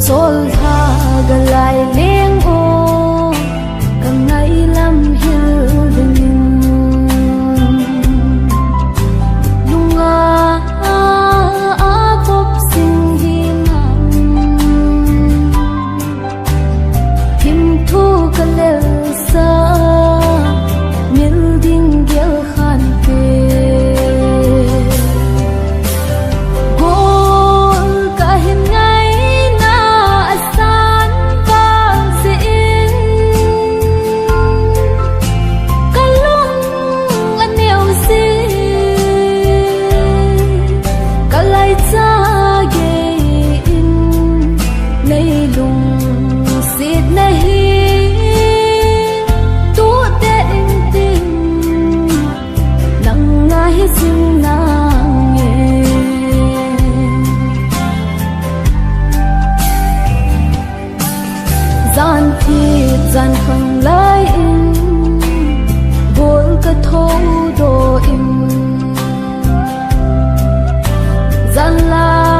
sol tha galai leng o kangai lam hil ding lunga a pop sing hi mang him thu kalel sa mil ding gel khan pe gol ka hin ngai na asan ka sin kalung aneu si kalai cha ge in nei lung sit nahi tu te in tin nang ngai sim nang ye zan thi zan khang lai in bol ka thâu do in zan la